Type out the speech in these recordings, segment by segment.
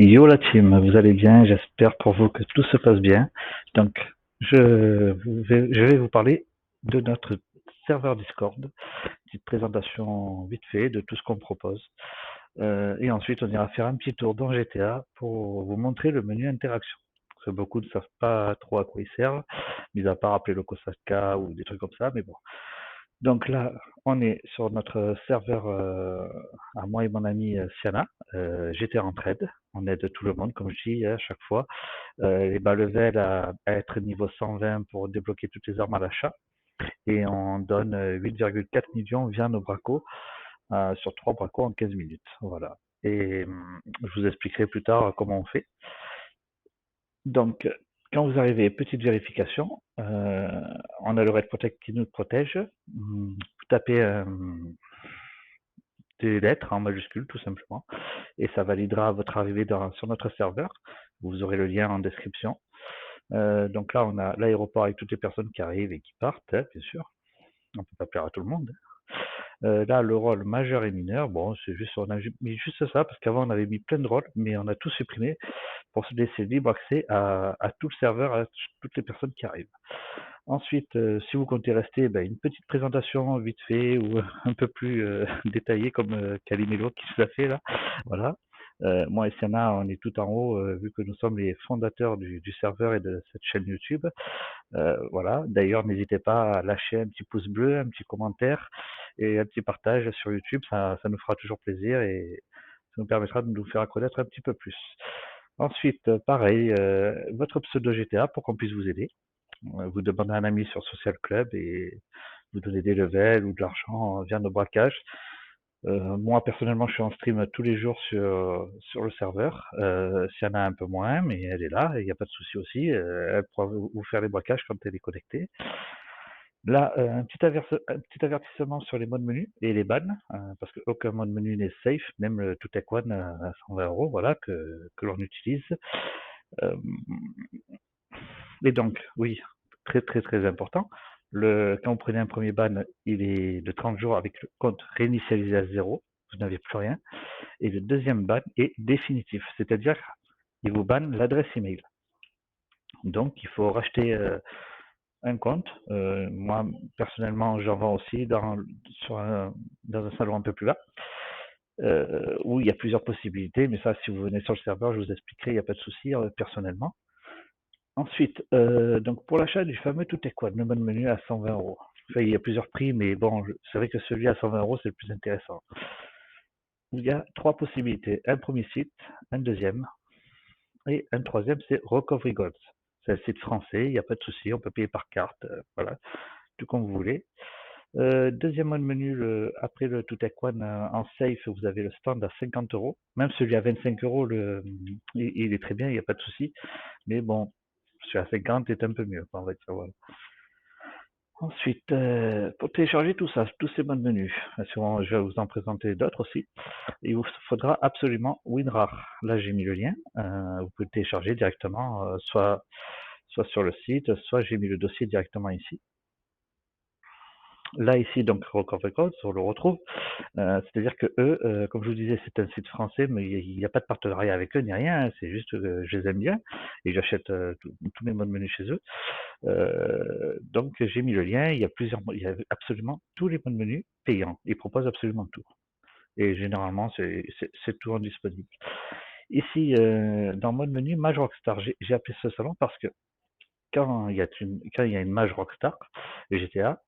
Yo la team, vous allez bien? J'espère pour vous que tout se passe bien. Donc, je vais vous parler de notre serveur Discord, petite présentation vite fait de tout ce qu'on propose. Et ensuite, on ira faire un petit tour dans GTA pour vous montrer le menu interaction. Parce que beaucoup ne savent pas trop à quoi il sert, mis à part appeler le Kosaka ou des trucs comme ça, mais bon. Donc là, on est sur notre serveur à moi et mon ami Siana. J'étais en trade. On aide tout le monde, comme je dis à chaque fois. Les bas level à être niveau 120 pour débloquer toutes les armes à l'achat. Et on donne 8,4 millions via nos bracos sur 3 bracos en 15 minutes. Voilà. Et je vous expliquerai plus tard comment on fait. Donc, quand vous arrivez, petite vérification, on a le Red Protect qui nous protège. Vous tapez des lettres en majuscule tout simplement et ça validera votre arrivée sur notre serveur. Vous aurez le lien en description. Donc là, on a l'aéroport avec toutes les personnes qui arrivent et qui partent, hein, bien sûr. On peut pas plaire à tout le monde. Là, le rôle majeur et mineur, bon, c'est juste, on a mis juste ça parce qu'avant on avait mis plein de rôles, mais on a tout supprimé pour se laisser libre accès à tout le serveur, à toutes les personnes qui arrivent. Ensuite, si vous comptez rester, ben, une petite présentation vite fait ou un peu plus détaillée comme Calimero qui nous a fait là. Voilà. Moi et Sienna, on est tout en haut vu que nous sommes les fondateurs du serveur et de cette chaîne YouTube. Voilà. D'ailleurs, n'hésitez pas à lâcher un petit pouce bleu, un petit commentaire et un petit partage sur YouTube. Ça nous fera toujours plaisir et ça nous permettra de nous faire connaître un petit peu plus. Ensuite, pareil, votre pseudo GTA pour qu'on puisse vous aider. Vous demandez à un ami sur Social Club et vous donnez des levels ou de l'argent via nos braquages. Moi personnellement, je suis en stream tous les jours sur le serveur. S'il y en a un peu moins, mais elle est là, il n'y a pas de souci aussi. Elle pourra vous faire les braquages quand elle est connectée. Là, un petit avertissement sur les modes menu et les bans, parce qu'aucun mode menu n'est safe, même le Tutek One à 120 €, voilà, que l'on utilise. Euh, et donc, oui, très très très important. Quand vous prenez un premier ban, il est de 30 jours avec le compte réinitialisé à zéro, vous n'avez plus rien. Et le deuxième ban est définitif, c'est-à-dire qu'il vous banne l'adresse email. Donc, il faut racheter un compte. Moi, personnellement, j'en vends aussi dans un salon un peu plus bas, où il y a plusieurs possibilités. Mais ça, si vous venez sur le serveur, je vous expliquerai, il n'y a pas de souci personnellement. Ensuite, donc pour l'achat du fameux Tout est quoi, le mode menu à 120 €. Enfin, il y a plusieurs prix, mais bon, c'est vrai que celui à 120 €, c'est le plus intéressant. Il y a trois possibilités. Un premier site, un deuxième, et un troisième, c'est Recovery Gods. C'est un site français, il n'y a pas de souci, on peut payer par carte, voilà, tout comme vous voulez. Deuxième mode menu, après le Tout est One en safe, vous avez le stand à 50 €. Même celui à 25 €, il est très bien, il n'y a pas de souci. Mais bon, celui à 50 est un peu mieux, on va dire. Voilà. Ensuite, pour télécharger tout ça, tous ces modes menus, je vais vous en présenter d'autres aussi. Il vous faudra absolument WinRAR. Là, j'ai mis le lien. Vous pouvez le télécharger directement, soit sur le site, soit j'ai mis le dossier directement ici. Là, ici, donc, Rock Records, on le retrouve. C'est-à-dire que eux, comme je vous disais, c'est un site français, mais il n'y a pas de partenariat avec eux ni rien. Hein, c'est juste que je les aime bien et j'achète tous mes modes menus chez eux. Donc j'ai mis le lien. Il y a absolument tous les modes menus payants. Ils proposent absolument tout. Et généralement, c'est tout en disponible. Ici, dans mode menu, Mage Rockstar, j'ai appelé ce salon parce que quand il y a une Mage Rockstar, GTA,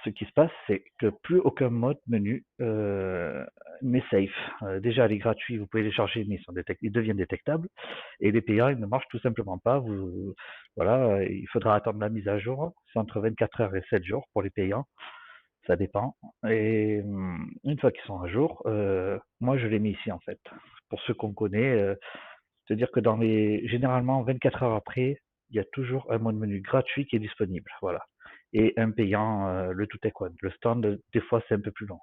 ce qui se passe, c'est que plus aucun mode menu n'est safe. Déjà, les gratuits, vous pouvez les charger, mais ils deviennent détectables. Et les payants, ils ne marchent tout simplement pas. Voilà, il faudra attendre la mise à jour. C'est entre 24 heures et 7 jours pour les payants. Ça dépend. Et une fois qu'ils sont à jour, moi, je les mets ici, en fait. Pour ceux qu'on connaît, c'est-à-dire que généralement, 24 heures après, il y a toujours un mode menu gratuit qui est disponible. Voilà. Et un payant, le tout est quoi. Le stand, des fois, c'est un peu plus long.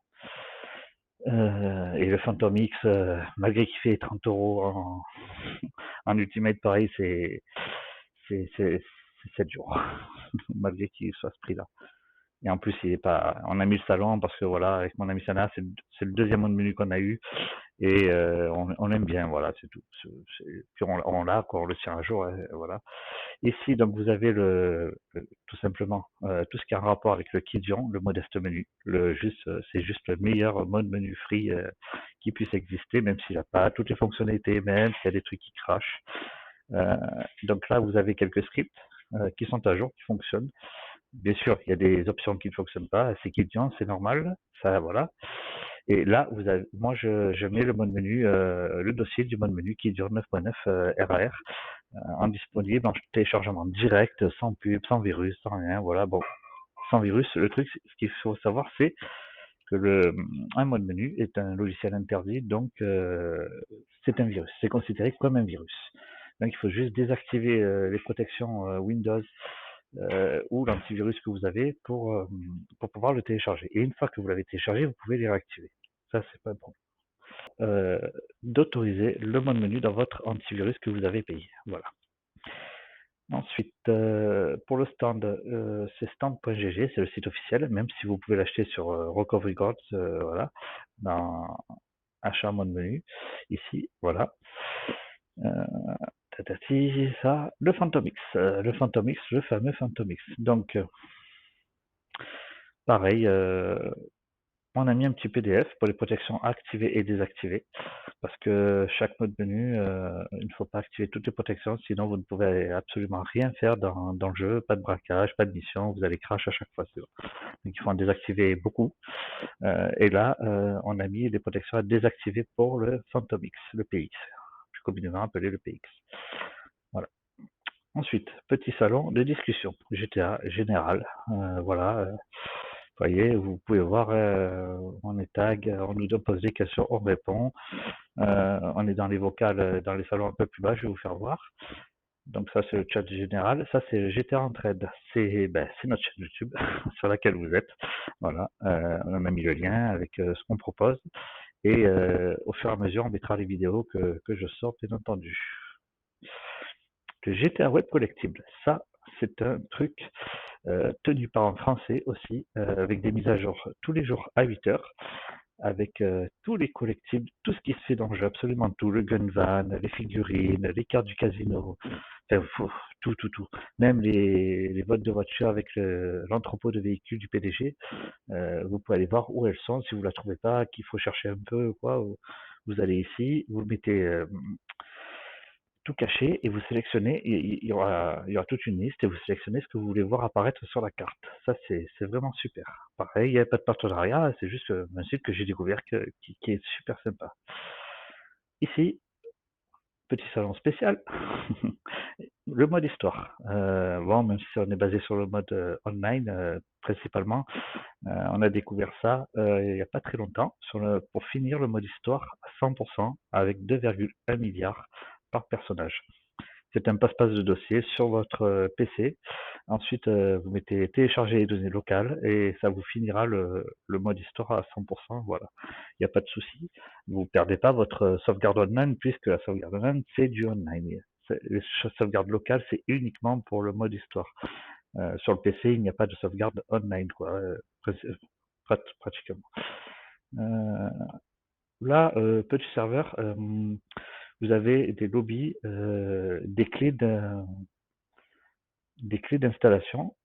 Et le Phantom X, malgré qu'il fait 30 € en Ultimate, pareil, c'est 7 jours, malgré qu'il soit à ce prix-là. Et en plus, il est pas. On a mis le salon parce que voilà, avec mon ami Sana, c'est le deuxième mode menu qu'on a eu et on aime bien, voilà, c'est tout. Puis on l'a, quoi, on le tient à jour, voilà. Ici, donc, vous avez tout simplement tout ce qui a un rapport avec le Kidion, le modeste menu. C'est juste le meilleur mode menu free qui puisse exister, même s'il n'a pas toutes les fonctionnalités, même s'il y a des trucs qui crachent. Euh, donc là, vous avez quelques scripts qui sont à jour, qui fonctionnent. Bien sûr, il y a des options qui ne fonctionnent pas, c'est Kidion, c'est normal, ça, voilà. Et là, moi, je mets le mode menu, le dossier du mode menu qui dure 9.9 RAR en disponible en téléchargement direct, sans pub, sans virus, sans rien. Voilà, bon, sans virus. Le truc, ce qu'il faut savoir, c'est que un mode menu est un logiciel interdit, donc c'est un virus. C'est considéré comme un virus. Donc il faut juste désactiver les protections Windows ou l'antivirus que vous avez pour pouvoir le télécharger. Et une fois que vous l'avez téléchargé, vous pouvez les réactiver. Ça, c'est pas un problème. D'autoriser le mode menu dans votre antivirus que vous avez payé. Voilà. Ensuite, pour le stand, c'est stand.gg, c'est le site officiel, même si vous pouvez l'acheter sur Recovery Records, voilà, dans achat mode menu, ici, voilà. Ça, le Phantomix, le fameux Phantomix. Donc, pareil, on a mis un petit PDF pour les protections activées et désactivées, parce que chaque mode menu, il ne faut pas activer toutes les protections, sinon vous ne pouvez absolument rien faire dans le jeu, pas de braquage, pas de mission, vous allez crash à chaque fois. Donc il faut en désactiver beaucoup. Et là, on a mis les protections à désactiver pour le Phantom X, le PX, plus communément appelé le PX. Voilà. Ensuite, petit salon de discussion, GTA général. Voilà. Vous voyez, vous pouvez voir, on est tag, on nous pose des questions, on répond. On est dans les vocales, dans les salons un peu plus bas, je vais vous faire voir. Donc ça, c'est le chat général. Ça, c'est GTA Entraide. C'est notre chaîne YouTube sur laquelle vous êtes. Voilà, on a mis le lien avec ce qu'on propose. Et au fur et à mesure, on mettra les vidéos que je sors, bien entendu. Le GTA Web Collectible, ça, c'est un truc tenu par un Français aussi, avec des mises à jour tous les jours à 8 heures, avec tous les collectibles, tout ce qui se fait dans le jeu, absolument tout, le gun van, les figurines, les cartes du casino, enfin, tout. Même les votes de voiture avec l'entrepôt de véhicules du PDG, vous pouvez aller voir où elles sont, si vous ne la trouvez pas, qu'il faut chercher un peu, quoi, vous allez ici, vous mettez tout caché et vous sélectionnez, il y aura toute une liste et vous sélectionnez ce que vous voulez voir apparaître sur la carte. Ça, c'est vraiment super. Pareil, il n'y a pas de partenariat, c'est juste un site que j'ai découvert qui est super sympa. Ici, petit salon spécial, le mode histoire. Bon, même si on est basé sur le mode online principalement, on a découvert ça il n'y a pas très longtemps pour finir le mode histoire à 100% avec 2,1 milliards par personnage. C'est un passe-passe de dossier sur votre PC. Ensuite, vous mettez télécharger les données locales et ça vous finira le mode histoire à 100%. Voilà, il n'y a pas de souci. Vous ne perdez pas votre sauvegarde online puisque la sauvegarde online, c'est du online. Les sauvegardes locales, c'est uniquement pour le mode histoire. Sur le PC, il n'y a pas de sauvegarde online, quoi, pratiquement. Là, petit serveur, vous avez des lobbies, des clés d'installation.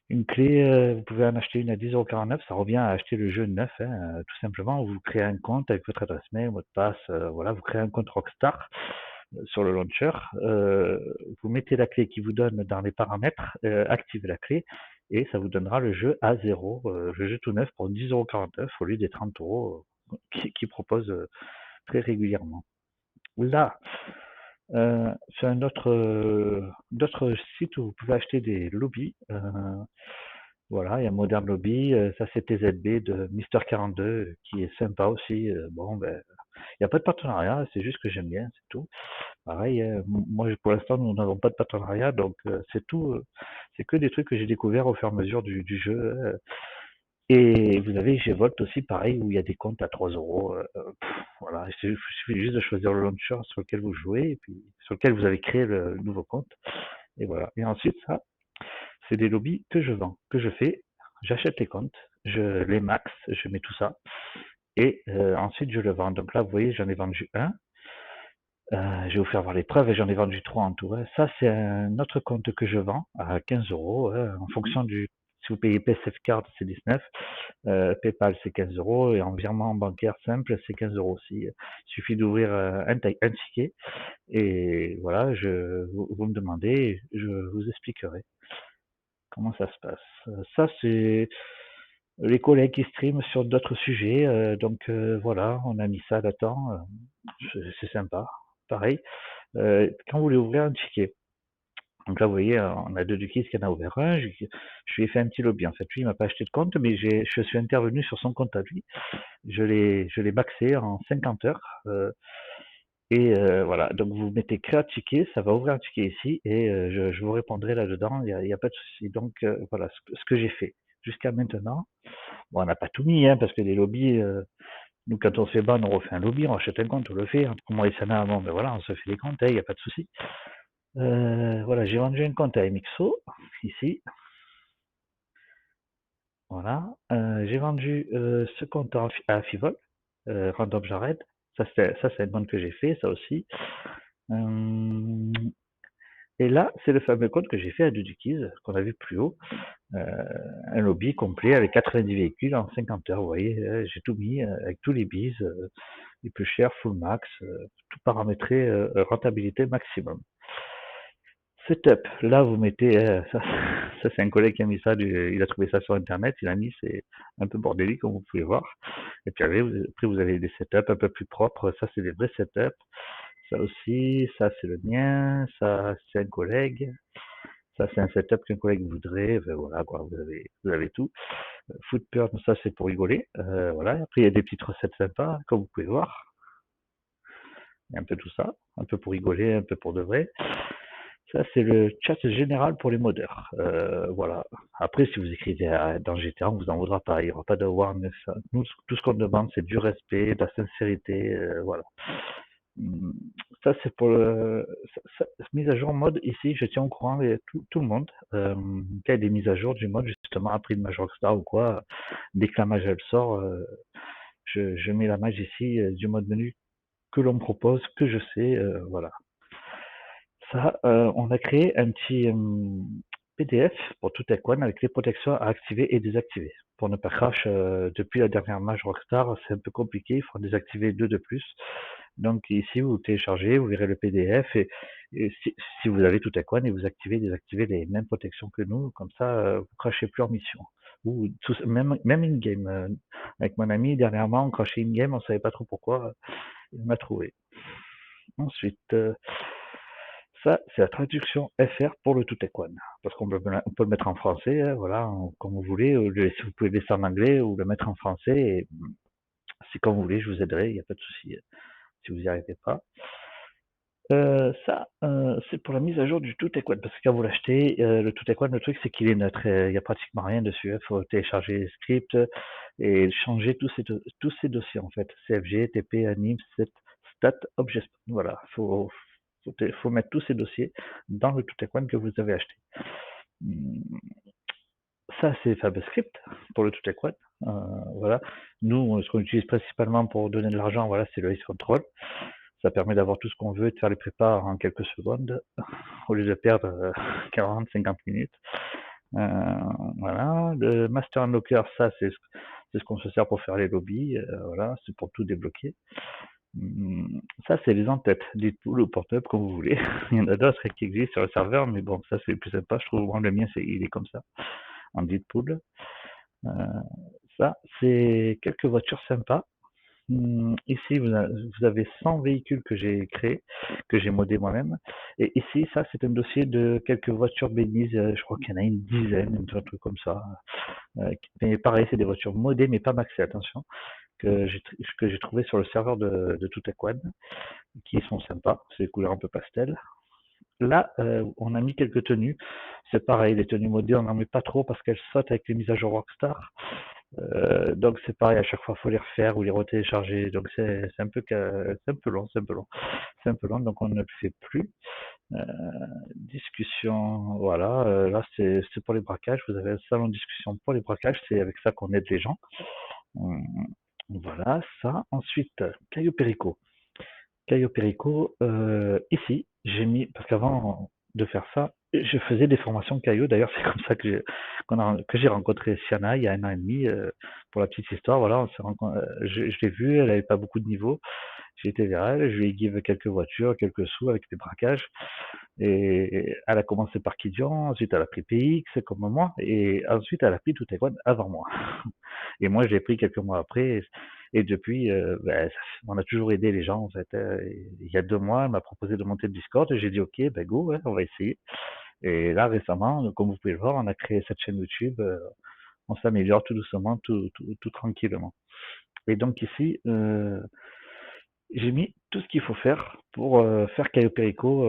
Une clé, vous pouvez en acheter une à 10,49 €, ça revient à acheter le jeu neuf, hein, tout simplement. Vous créez un compte avec votre adresse mail, mot de passe, voilà, vous créez un compte Rockstar sur le launcher. Vous mettez la clé qui vous donne dans les paramètres, activez la clé et ça vous donnera le jeu à 0, le jeu tout neuf pour 10,49 € au lieu des 30 € qui proposent très régulièrement. Là, sur d'autres sites où vous pouvez acheter des lobbies. Voilà, il y a Modern Lobby, ça c'est TZB de Mister42 qui est sympa aussi. Bon, ben, il n'y a pas de partenariat, c'est juste que j'aime bien, c'est tout. Pareil, moi pour l'instant nous n'avons pas de partenariat, donc c'est tout, c'est que des trucs que j'ai découvert au fur et à mesure du jeu. Et vous avez Gvolt aussi, pareil, où il y a des comptes à 3 €. Voilà, il suffit juste de choisir le launcher sur lequel vous jouez, et puis sur lequel vous avez créé le nouveau compte. Et voilà. Et ensuite, ça, c'est des lobbies que je vends, que je fais. J'achète les comptes, je les max, je mets tout ça, et ensuite je le vends. Donc là, vous voyez, j'en ai vendu un. Je vais vous faire voir les preuves et j'en ai vendu 3 en tout. Ça, c'est un autre compte que je vends à 15 euros en fonction du. Si vous payez PSF Card, c'est 19. PayPal, c'est 15 euros. Et en virement bancaire simple, c'est 15 euros aussi. Il suffit d'ouvrir un ticket. Et voilà, vous me demandez, je vous expliquerai comment ça se passe. Ça, c'est les collègues qui streament sur d'autres sujets. Donc voilà, on a mis ça là-dedans. C'est sympa. Pareil. Quand vous voulez ouvrir un ticket, donc là, vous voyez, on a deux du qui en a ouvert un. Je lui ai fait un petit lobby. En fait, lui, il m'a pas acheté de compte, mais je suis intervenu sur son compte à lui. Je l'ai maxé en 50 heures. Et voilà, donc vous mettez créer un ticket, ça va ouvrir un ticket ici et je vous répondrai là-dedans, il y a pas de souci. Donc voilà ce que j'ai fait jusqu'à maintenant. Bon, on n'a pas tout mis, hein, parce que les lobbies, nous quand on se fait ban, on refait un lobby, on achète un compte, on le fait. Hein. Pour moi et Sana avant, ben voilà, on se fait des comptes, il n'y a pas de souci. Voilà, j'ai vendu un compte à MXO, ici. Voilà. J'ai vendu ce compte à Fivol, Random Jared. Ça, c'est une vente que j'ai fait, ça aussi. Et là, c'est le fameux compte que j'ai fait à Dudukiz, qu'on a vu plus haut. Un lobby complet avec 90 véhicules en 50 heures. Vous voyez, j'ai tout mis avec tous les bises, les plus chers, full max, tout paramétré, rentabilité maximum. Setup, là vous mettez, ça c'est un collègue qui a mis ça, il a trouvé ça sur internet, il a mis, c'est un peu bordélique comme vous pouvez voir. Et puis après vous avez des setups un peu plus propres, ça c'est des vrais setups. Ça aussi, ça c'est le mien, ça c'est un collègue, ça c'est un setup qu'un collègue voudrait, ben voilà quoi, vous avez tout. Footburn, ça c'est pour rigoler, voilà. Après il y a des petites recettes sympas, comme vous pouvez voir. Il y a un peu tout ça, un peu pour rigoler, un peu pour de vrai. Ça, c'est le chat général pour les modeurs. Voilà. Après, si vous écrivez dans GTA, on vous en voudra pas. Il n'y aura pas de warning. Nous, tout ce qu'on demande, c'est du respect, de la sincérité. Voilà. Ça, c'est pour mise à jour mode. Ici, je tiens au courant tout le monde. Quand il y a des mises à jour du mode, justement, après une Major Rockstar ou quoi, dès que la mage elle sort, je mets la mage ici du mode menu que l'on me propose, que je sais. Voilà. Ça, on a créé un petit PDF pour tout One avec les protections à activer et désactiver. Pour ne pas crash, depuis la dernière match Rockstar, c'est un peu compliqué, il faut en désactiver 2 de plus. Donc ici, vous téléchargez, vous verrez le PDF et si vous avez tout One et vous activez, désactivez les mêmes protections que nous, comme ça, vous crachez plus en mission. Ou même in-game. Avec mon ami, dernièrement, on crachait in-game, on savait pas trop pourquoi, il m'a trouvé. Ensuite, ça, c'est la traduction FR pour le One. Parce qu'on peut le mettre en français, hein, voilà, comme vous voulez. Si vous pouvez le laisser en anglais ou le mettre en français, et c'est comme vous voulez, je vous aiderai, il n'y a pas de souci si vous n'y arrivez pas. Ça, c'est pour la mise à jour du One. Parce que quand vous l'achetez, le One, le truc, c'est qu'il est neutre. Il n'y a pratiquement rien dessus. Il faut télécharger les scripts et changer tous ces dossiers, en fait. CFG, TP, anim, stat, objet. Voilà, faut mettre tous ces dossiers dans le One que vous avez acheté. Ça, c'est FabScript pour le One. Voilà. Nous, ce qu'on utilise principalement pour donner de l'argent, voilà, c'est le Ice Control. Ça permet d'avoir tout ce qu'on veut et de faire les prépares en quelques secondes au lieu de perdre 40, 50 minutes. Voilà. Le Master Unlocker, ça, c'est ce qu'on se sert pour faire les lobbies. Voilà, c'est pour tout débloquer. Ça, c'est les en-têtes, Deadpool ou Pornhub, comme vous voulez. Il y en a d'autres qui existent sur le serveur, mais bon, ça, c'est le plus sympa. Je trouve, moi, le mien, il est comme ça, en Deadpool. Ça, c'est quelques voitures sympas. Ici, vous avez 100 véhicules que j'ai créés, que j'ai modés moi-même. Et ici, ça, c'est un dossier de quelques voitures bénises. Je crois qu'il y en a une dizaine, un truc comme ça. Mais pareil, c'est des voitures modées, mais pas maxées, attention, que j'ai trouvé sur le serveur de One, qui sont sympas. C'est des couleurs un peu pastel. Là, on a mis quelques tenues. C'est pareil, les tenues modées, on n'en met pas trop parce qu'elles sautent avec les mises à jour Rockstar. Donc c'est pareil, à chaque fois, il faut les refaire ou les retélécharger. Donc c'est un peu, c'est un peu long, c'est un peu long. C'est un peu long, donc on ne le fait plus. Euh, Discussion, voilà. Là, c'est pour les braquages. Vous avez un salon de discussion pour les braquages. C'est avec ça qu'on aide les gens. Hum, Voilà, ça. Ensuite, Caio Perico. Caio Perico, ici, j'ai mis, parce qu'avant de faire ça, je faisais des formations Caio. D'ailleurs, c'est comme ça que j'ai rencontré Siana il y a 1 an et demi. Pour la petite histoire, voilà, je l'ai vue, elle n'avait pas beaucoup de niveau. J'ai été vers elle, je lui ai give quelques voitures, quelques sous avec des braquages. Et elle a commencé par Kidian, ensuite elle a pris PX comme moi, et ensuite elle a pris tout Taekwondo avant moi. Et moi, j'ai pris quelques mois après. Et depuis, on a toujours aidé les gens. En fait. Il y a 2 mois, elle m'a proposé de monter le Discord. Et j'ai dit, OK, ben go, ouais, on va essayer. Et là, récemment, comme vous pouvez le voir, on a créé cette chaîne YouTube. On s'améliore tout doucement, tout tranquillement. Et donc ici, j'ai mis tout ce qu'il faut faire pour faire Caio Perico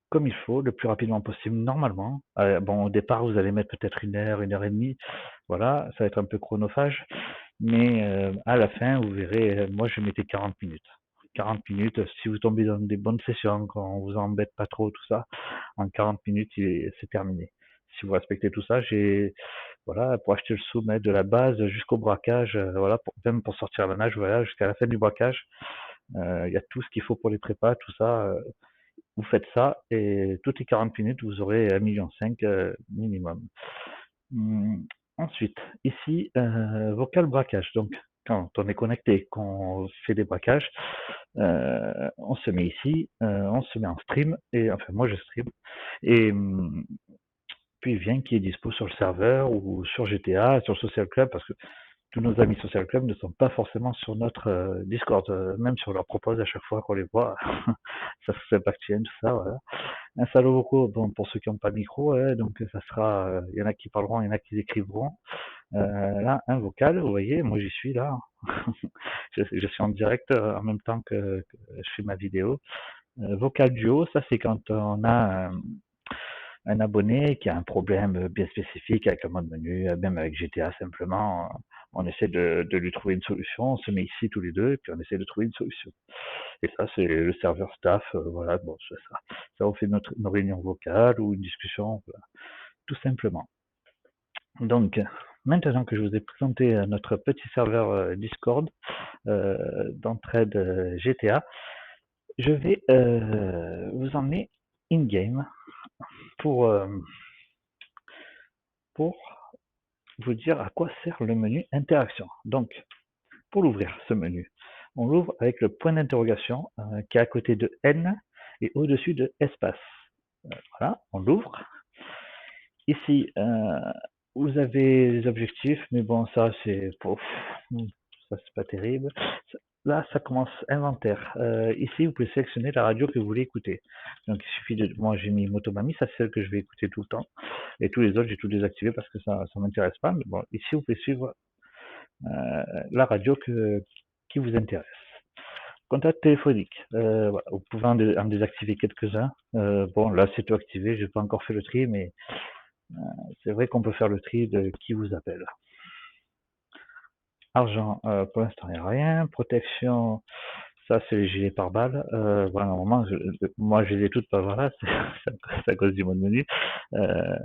comme il faut, le plus rapidement possible, normalement. Bon, au départ, vous allez mettre peut-être 1 heure, 1 heure et demie. Voilà, ça va être un peu chronophage. Mais à la fin, vous verrez, moi, je mettais 40 minutes. 40 minutes, si vous tombez dans des bonnes sessions, quand on vous embête pas trop, tout ça, en 40 minutes, c'est terminé. Si vous respectez tout ça, voilà, pour acheter le sommet de la base jusqu'au braquage, voilà, même pour sortir la nage, voilà, jusqu'à la fin du braquage, il y a tout ce qu'il faut pour les prépas, tout ça. Vous faites ça et toutes les 40 minutes, vous aurez 1,5 million minimum. Hum, Ensuite, ici, vocal braquage. Donc, quand on est connecté, qu'on fait des braquages, on se met ici, on se met en stream, et enfin moi je stream, et puis il vient qui est dispo sur le serveur ou sur GTA, sur le Social Club, parce que tous nos amis Social Club ne sont pas forcément sur notre Discord, même si on leur propose à chaque fois qu'on les voit, ça se fait backchain, tout ça, voilà. Un salaud vocaux, bon, pour ceux qui n'ont pas de micro, donc ça sera, il y en a qui parleront, il y en a qui écriveront. Là, un vocal, vous voyez, moi j'y suis là. Je suis en direct en même temps que je fais ma vidéo. Vocal duo, ça c'est quand on a un abonné qui a un problème bien spécifique avec un mode menu, même avec GTA simplement, on essaie de lui trouver une solution, on se met ici tous les deux, et puis on essaie de trouver une solution. Et ça, c'est le serveur staff, voilà, bon, c'est ça. Ça, on fait nos réunions vocales ou une discussion, voilà, tout simplement. Donc, maintenant que je vous ai présenté notre petit serveur Discord d'entraide GTA, je vais vous emmener in-game pour, pour vous dire à quoi sert le menu interaction. Donc, pour l'ouvrir, ce menu, on l'ouvre avec le point d'interrogation qui est à côté de N et au-dessus de espace. Voilà, on l'ouvre. Ici, vous avez les objectifs, mais bon, ça c'est ça c'est pas terrible. Là, ça commence inventaire. Ici, vous pouvez sélectionner la radio que vous voulez écouter. Donc, il suffit de. Moi, j'ai mis Motomami, ça c'est celle que je vais écouter tout le temps. Et tous les autres, j'ai tout désactivé parce que ça m'intéresse pas. Mais bon, ici, vous pouvez suivre la radio qui vous intéresse. Contact téléphonique. Voilà, vous pouvez en désactiver quelques-uns. Bon, là, c'est tout activé. J'ai pas encore fait le tri, mais c'est vrai qu'on peut faire le tri de qui vous appelle. Argent, pour l'instant, il n'y a rien. Protection, ça, c'est les gilets pare-balles. Voilà, normalement, moi, je les ai toutes pas, voilà, c'est à cause du mode menu,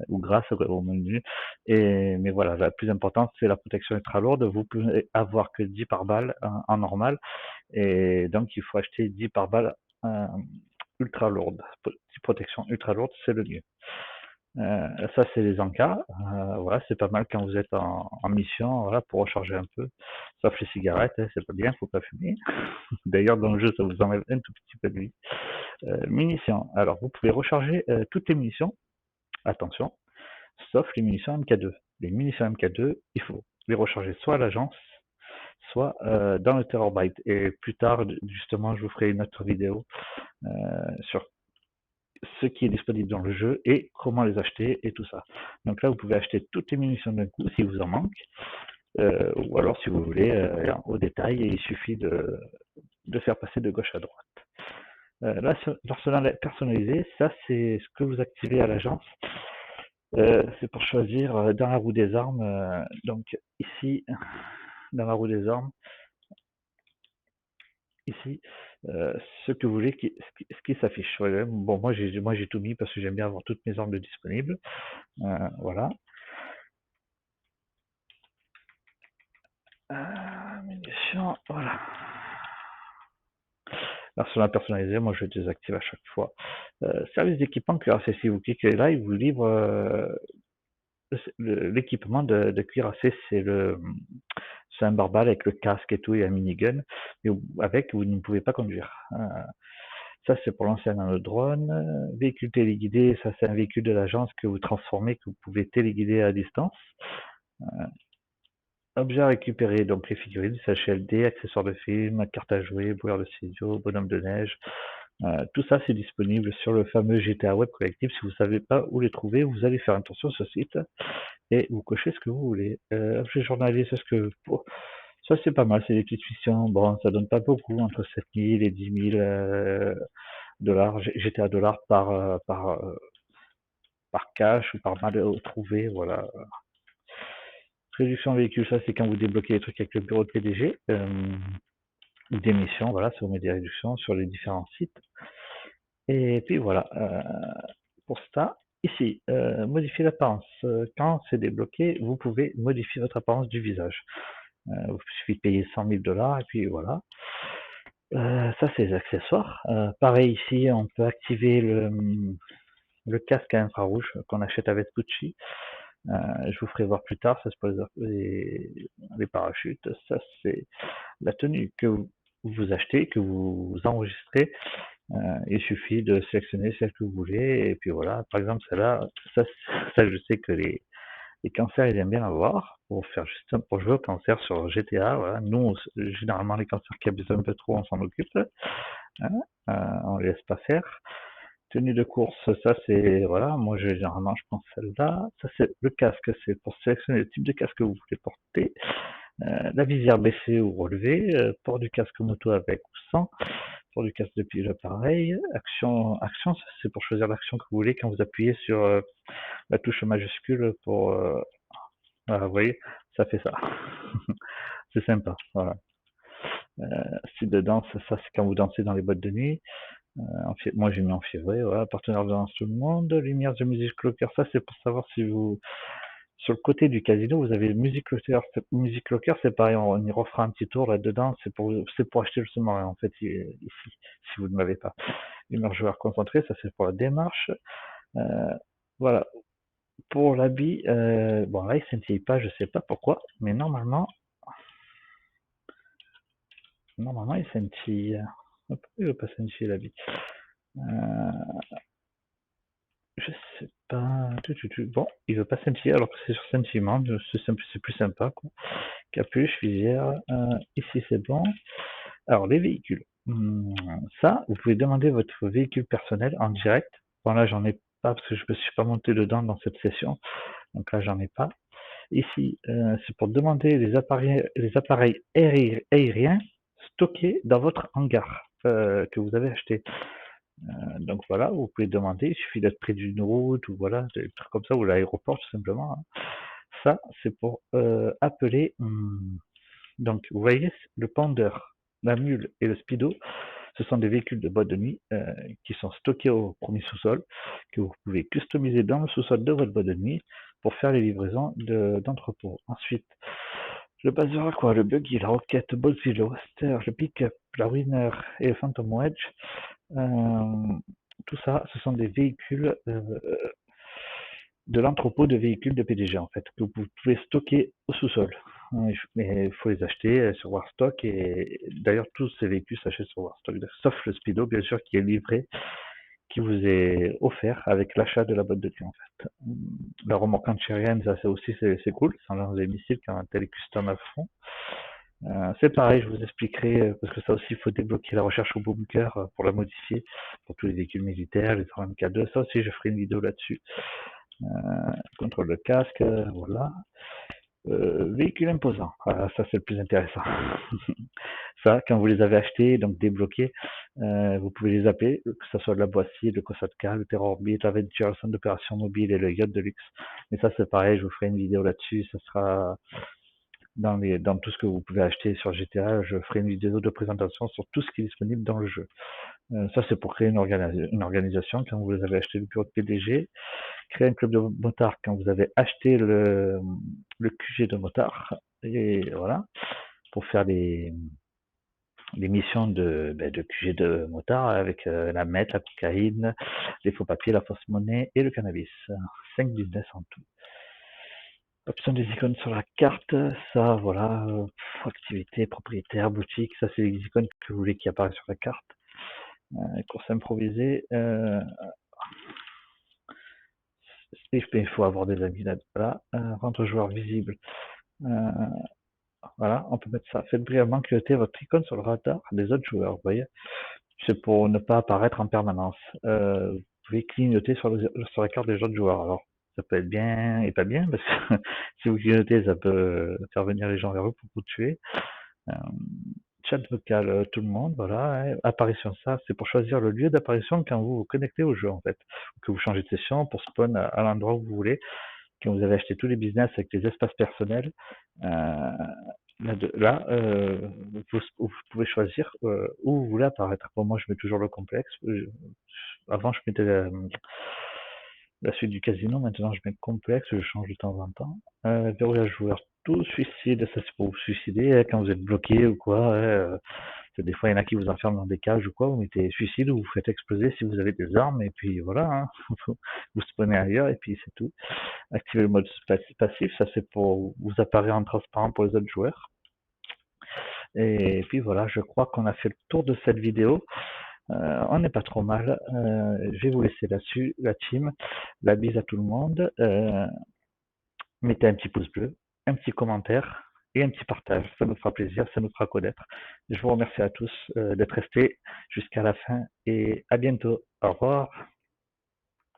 ou grâce au mode menu. Mais voilà, la plus importante, c'est la protection ultra lourde. Vous pouvez avoir que 10 pare-balles en normal. Et donc, il faut acheter 10 pare-balles ultra lourdes. Protection ultra lourde, c'est le mieux. Ça, c'est les encas. Voilà, c'est pas mal quand vous êtes en mission, voilà, pour recharger un peu. Sauf les cigarettes, hein, c'est pas bien, faut pas fumer. D'ailleurs, dans le jeu, ça vous enlève un tout petit peu de vie. Munitions. Alors, vous pouvez recharger toutes les munitions. Attention, sauf les munitions MK2. Les munitions MK2, il faut les recharger soit à l'agence, soit dans le Terrorbyte. Et plus tard, justement, je vous ferai une autre vidéo sur ce qui est disponible dans le jeu et comment les acheter et tout ça. Donc là, vous pouvez acheter toutes les munitions d'un coup si vous en manque, ou alors si vous voulez au détail, il suffit de faire passer de gauche à droite. L'arsenal personnalisé, ça c'est ce que vous activez à l'agence. C'est pour choisir dans la roue des armes. Donc ici, dans la roue des armes, ici, ce que vous voulez, ce qui s'affiche. Voilà. Bon, moi j'ai tout mis parce que j'aime bien avoir toutes mes armes disponibles. Voilà. Munitions, voilà. Alors sur la personnalisée, moi je désactive à chaque fois. Service d'équipement cuirassé, si vous cliquez là, il vous livre l'équipement de cuirassé, c'est un barbare avec le casque et tout et un minigun, mais avec vous ne pouvez pas conduire. Ça c'est pour lancer un drone. Véhicule téléguidé, ça c'est un véhicule de l'agence que vous transformez, que vous pouvez téléguider à distance. Objets à récupérer, donc les figurines, CHLD, accessoires de film, carte à jouer, brouillard de ciseaux, bonhomme de neige. Tout ça, c'est disponible sur le fameux GTA Web Collectif. Si vous ne savez pas où les trouver, vous allez faire un tour sur ce site et vous cochez ce que vous voulez. Objet journalier, c'est ce que... Ça, c'est pas mal, c'est des petites missions. Bon, ça donne pas beaucoup, entre 7 000 et 10 000 dollars, GTA dollars par cash ou par mal trouvé, voilà. Réduction véhicule, ça c'est quand vous débloquez les trucs avec le bureau de PDG, ou des missions, voilà, ça vous met des réductions sur les différents sites. Et puis voilà, pour ça, ici, modifier l'apparence. Quand c'est débloqué, vous pouvez modifier votre apparence du visage. Il suffit de payer 100 000 dollars et puis voilà. Ça c'est les accessoires. Pareil ici, on peut activer le casque à infrarouge qu'on achète avec Gucci. Je vous ferai voir plus tard, ça c'est pour les parachutes. Ça c'est la tenue que vous achetez, que vous enregistrez. Il suffit de sélectionner celle que vous voulez et puis voilà. Par exemple celle-là, ça, ça je sais que les cancers ils aiment bien l'avoir pour faire juste pour jouer au cancer sur GTA. Voilà. Nous généralement les cancers qui abusent un peu trop, on s'en occupe. Hein, on les laisse pas faire. Tenue de course, ça c'est voilà, moi généralement je prends celle-là. Ça c'est le casque, c'est pour sélectionner le type de casque que vous voulez porter. La visière baissée ou relevée, port du casque moto avec ou sans, port du casque de pilote pareil. Action, c'est pour choisir l'action que vous voulez quand vous appuyez sur la touche majuscule pour voilà, vous voyez, ça fait ça. C'est sympa, voilà. Style de danse, ça c'est quand vous dansez dans les boîtes de nuit. Moi j'ai mis en février, voilà, partenaire de danse tout le monde, lumière de musique locker, ça c'est pour savoir si vous sur le côté du casino, vous avez Music Locker. Music Locker, c'est pareil, on y refera un petit tour là-dedans. C'est pour acheter le sous-marin, en fait, ici, si vous ne l'avez pas. Humeur joueur concentré, ça c'est pour la démarche. Euh, voilà. Pour l'habit, bon là, il scintille pas, je sais pas pourquoi, mais normalement, il scintille. Pourquoi il veut pas scintiller l'habit? Euh, je sais pas. Bon, il veut pas scintiller alors que c'est sur scintillement, c'est plus sympa, quoi. Capuche, visière, ici c'est bon. Alors les véhicules, ça, vous pouvez demander votre véhicule personnel en direct. Bon là j'en ai pas parce que je me suis pas monté dedans dans cette session, donc là j'en ai pas. Ici, c'est pour demander les appareils aériens stockés dans votre hangar que vous avez acheté. Donc voilà, vous pouvez demander, il suffit d'être près d'une route ou voilà, des trucs comme ça, ou l'aéroport tout simplement, hein. Ça, c'est pour appeler. Donc, vous voyez, le Pandeur, la Mule et le Speedo, ce sont des véhicules de boîte de nuit qui sont stockés au premier sous-sol, que vous pouvez customiser dans le sous-sol de votre boîte de nuit pour faire les livraisons d'entrepôt. Ensuite, le Bazooka, quoi, le Buggy, la Roquette, Bolsy, le Wester, le Pickup, la Winner et le Phantom Wedge, tout ça, ce sont des véhicules de l'entrepôt de véhicules de PDG en fait, que vous pouvez stocker au sous-sol. Mais il faut les acheter sur Warstock et d'ailleurs tous ces véhicules s'achètent sur Warstock, sauf le Speedo bien sûr qui est livré, qui vous est offert avec l'achat de la boîte de nuit en fait. La remorque antiaérienne, ça aussi c'est cool, sans lance des missiles quand elle est custom à fond. C'est pareil, je vous expliquerai, parce que ça aussi il faut débloquer la recherche au bunker pour la modifier, pour tous les véhicules militaires, les armes K2, ça aussi je ferai une vidéo là-dessus. Contrôle de casque, voilà. Véhicule imposant, voilà, ça c'est le plus intéressant. Ça, quand vous les avez achetés, donc débloqués, vous pouvez les appeler, que ce soit le Boissier, le Kosatka, le Terrorbit, l'Aventure, le centre d'opération mobile et le yacht de luxe. Mais ça c'est pareil, je vous ferai une vidéo là-dessus, ça sera dans tout ce que vous pouvez acheter sur GTA, je ferai une vidéo de présentation sur tout ce qui est disponible dans le jeu. Ça c'est pour créer une organisation quand vous avez acheté le bureau de PDG, créer un club de motards quand vous avez acheté le QG de motard, et voilà, pour faire les missions de QG de motard avec la meth, la cocaïne, les faux papiers, la fausse monnaie et le cannabis. 5 business en tout. Option des icônes sur la carte, ça voilà, activité, propriétaire, boutique, ça c'est les icônes que vous voulez qui apparaissent sur la carte. Course improvisée, il faut avoir des amis là. Voilà. Rendre joueur visible. Euh, voilà, on peut mettre ça. Faites brièvement clignoter votre icône sur le radar des autres joueurs. Vous voyez, c'est pour ne pas apparaître en permanence. Vous pouvez clignoter sur la carte des autres joueurs. Alors, ça peut être bien et pas bien, parce que si vous clignotez, ça peut faire venir les gens vers vous pour vous tuer. Euh, Chat vocal, tout le monde, voilà. Apparition, ça, c'est pour choisir le lieu d'apparition quand vous vous connectez au jeu, en fait. Que vous changez de session pour spawn à l'endroit où vous voulez. Quand vous avez acheté tous les business avec les espaces personnels, euh, là, vous pouvez choisir où vous voulez apparaître. Pour moi, je mets toujours le complexe. Avant, je mettais la suite du casino. Maintenant, je mets complexe. Je change de temps en temps. Verrouillage joueur. Tout suicide, ça c'est pour vous suicider quand vous êtes bloqué ou quoi. Des fois, il y en a qui vous enferment dans des cages ou quoi. Vous mettez suicide ou vous faites exploser si vous avez des armes. Et puis voilà, hein. Vous spawnez ailleurs et puis c'est tout. Activer le mode passif, ça c'est pour vous apparaître en transparent pour les autres joueurs. Et puis voilà, je crois qu'on a fait le tour de cette vidéo. On n'est pas trop mal. Je vais vous laisser là-dessus, la team. La bise à tout le monde. Mettez un petit pouce bleu, un petit commentaire et un petit partage. Ça nous fera plaisir, ça nous fera connaître. Je vous remercie à tous d'être restés jusqu'à la fin et à bientôt. Au revoir.